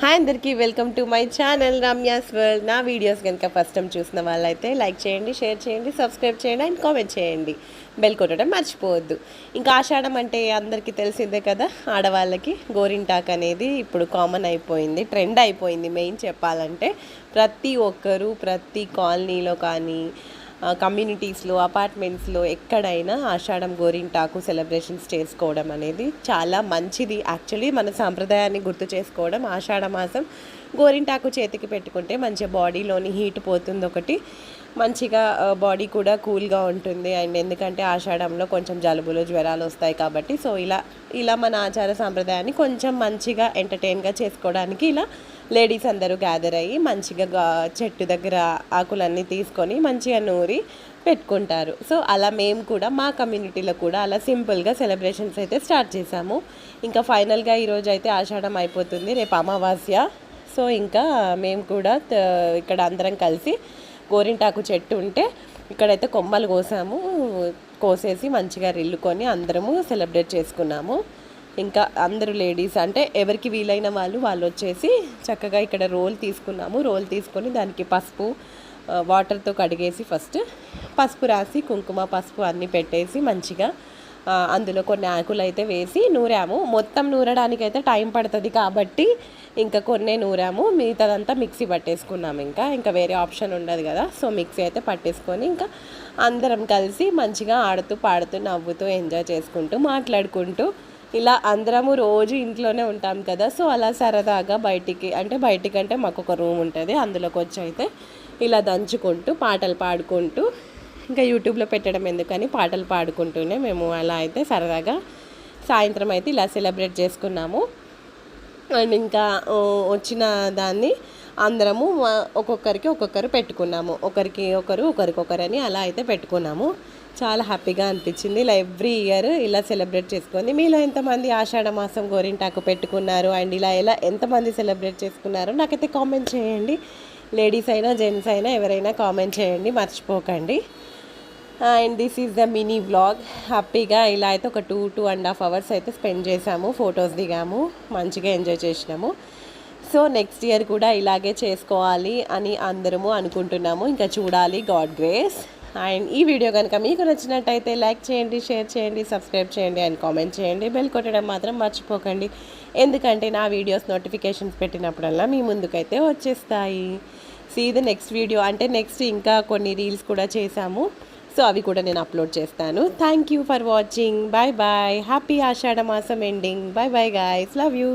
Hi అందరికీ welcome to my channel Ramya's world. నా videos కనుక ఫస్ట్ టైం చూసిన వాళ్ళైతే లైక్ చేయండి, షేర్ చేయండి, సబ్స్క్రైబ్ చేయండి అండ్ కామెంట్ చేయండి. బెల్ కొట్టడం మర్చిపోవద్దు. ఇంకా ఆషాఢం అంటే అందరికీ తెలిసిందే కదా, ఆడవాళ్ళకి గోరింటాక్ అనేది ఇప్పుడు కామన్ అయిపోయింది, ట్రెండ్ అయిపోయింది. మెయిన్ చెప్పాలంటే ప్రతి ఒక్కరూ ప్రతి కాలనీలో కానీ కమ్యూనిటీస్లో అపార్ట్మెంట్స్లో ఎక్కడైనా ఆషాఢం గోరింటాకు సెలబ్రేషన్స్ చేసుకోవడం అనేది చాలా మంచిది. యాక్చువల్లీ మన సాంప్రదాయాన్ని గుర్తు చేసుకోవడం, ఆషాఢ మాసం గోరింటాకు చేతికి పెట్టుకుంటే మంచిగా బాడీలోని హీట్ పోతుంది, ఒకటి మంచిగా బాడీ కూడా కూల్గా ఉంటుంది. అండ్ ఎందుకంటే ఆషాఢంలో కొంచెం జలుబులు జ్వరాలు వస్తాయి కాబట్టి సో ఇలా మన ఆచార సాంప్రదాయాన్ని కొంచెం మంచిగా ఎంటర్టైన్గా చేసుకోవడానికి ఇలా లేడీస్ అందరూ గ్యాదర్ అయ్యి మంచిగా చెట్టు దగ్గర ఆకులన్నీ తీసుకొని మంచిగా నూరి పెట్టుకుంటారు. సో అలా మేము కూడా మా కమ్యూనిటీలో కూడా అలా సింపుల్గా సెలబ్రేషన్స్ అయితే స్టార్ట్ చేసాము. ఇంకా ఫైనల్గా ఈరోజు అయితే ఆషాఢం అయిపోతుంది, రేపు అమావాస్య. సో ఇంకా మేము కూడా ఇక్కడ అందరం కలిసి గోరింటాకు చెట్టు ఉంటే ఇక్కడైతే కొమ్మలు కోసేసి మంచిగా రిల్లుకొని అందరము సెలబ్రేట్ చేసుకున్నాము. ఇంకా అందరూ లేడీస్ అంటే ఎవరికి వీలైన వాళ్ళు వచ్చేసి చక్కగా ఇక్కడ రోల్ తీసుకొని దానికి పసుపు వాటర్తో కడిగేసి ఫస్ట్ పసుపు రాసి కుంకుమ పసుపు అన్నీ పెట్టేసి మంచిగా అందులో కొన్ని ఆకులు అయితే వేసి నూరాము. మొత్తం నూరడానికైతే టైం పడుతుంది కాబట్టి ఇంకా కొన్నే నూరాము, మిగతాదంతా మిక్సీ పట్టేసుకున్నాము. ఇంకా వేరే ఆప్షన్ ఉండదు కదా, సో మిక్సీ అయితే పట్టేసుకొని ఇంకా అందరం కలిసి మంచిగా ఆడుతూ పాడుతూ నవ్వుతూ ఎంజాయ్ చేసుకుంటూ మాట్లాడుకుంటూ ఇలా అందరము రోజు ఇంట్లోనే ఉంటాం కదా, సో అలా సరదాగా బయటికంటే మాకు ఒక రూమ్ ఉంటుంది, అందులోకి వచ్చి అయితే ఇలా దంచుకుంటూ పాటలు పాడుకుంటూ ఇంకా యూట్యూబ్లో పెట్టడం ఎందుకని పాటలు పాడుకుంటూనే మేము అలా అయితే సరదాగా సాయంత్రం అయితే ఇలా సెలబ్రేట్ చేసుకున్నాము. అండ్ ఇంకా వచ్చిన దాన్ని అందరము ఒక్కొక్కరు పెట్టుకున్నాము, ఒకరికొకరని అలా అయితే పెట్టుకున్నాము. చాలా హ్యాపీగా అనిపించింది. ఇలా ఎవ్రీ ఇయర్ ఇలా సెలబ్రేట్ చేసుకుంది. మీలో ఎంతమంది ఆషాఢ మాసం గోరింటాకు పెట్టుకున్నారు అండ్ ఇలా ఎంతమంది సెలబ్రేట్ చేసుకున్నారో నాకైతే కామెంట్ చేయండి. లేడీస్ అయినా జెంట్స్ అయినా ఎవరైనా కామెంట్ చేయండి, మర్చిపోకండి. And this is the mini vlog. హ్యాపీగా ఇలా అయితే ఒక 2.5 hours అయితే స్పెండ్ చేసాము, ఫొటోస్ దిగాము, మంచిగా ఎంజాయ్ చేసినాము. సో నెక్స్ట్ ఇయర్ కూడా ఇలాగే చేసుకోవాలి అని అందరము అనుకుంటున్నాము. ఇంకా చూడాలి, గాడ్ గ్రేస్. అండ్ ఈ వీడియో కనుక మీకు నచ్చినట్టయితే లైక్ చేయండి, షేర్ చేయండి, సబ్స్క్రైబ్ చేయండి అండ్ కామెంట్ చేయండి. బెల్ కొట్టడం మాత్రం మర్చిపోకండి, ఎందుకంటే నా వీడియోస్ నోటిఫికేషన్స్ పెట్టినప్పుడల్లా మీ ముందుకైతే వచ్చేస్తాయి. See the next video. అంటే నెక్స్ట్ ఇంకా కొన్ని రీల్స్ కూడా చేశాము, సో అవి కూడా నేను అప్లోడ్ చేస్తాను. Thank you for watching. Bye bye. Happy Ashadha మాసం ending. Bye bye guys, love you.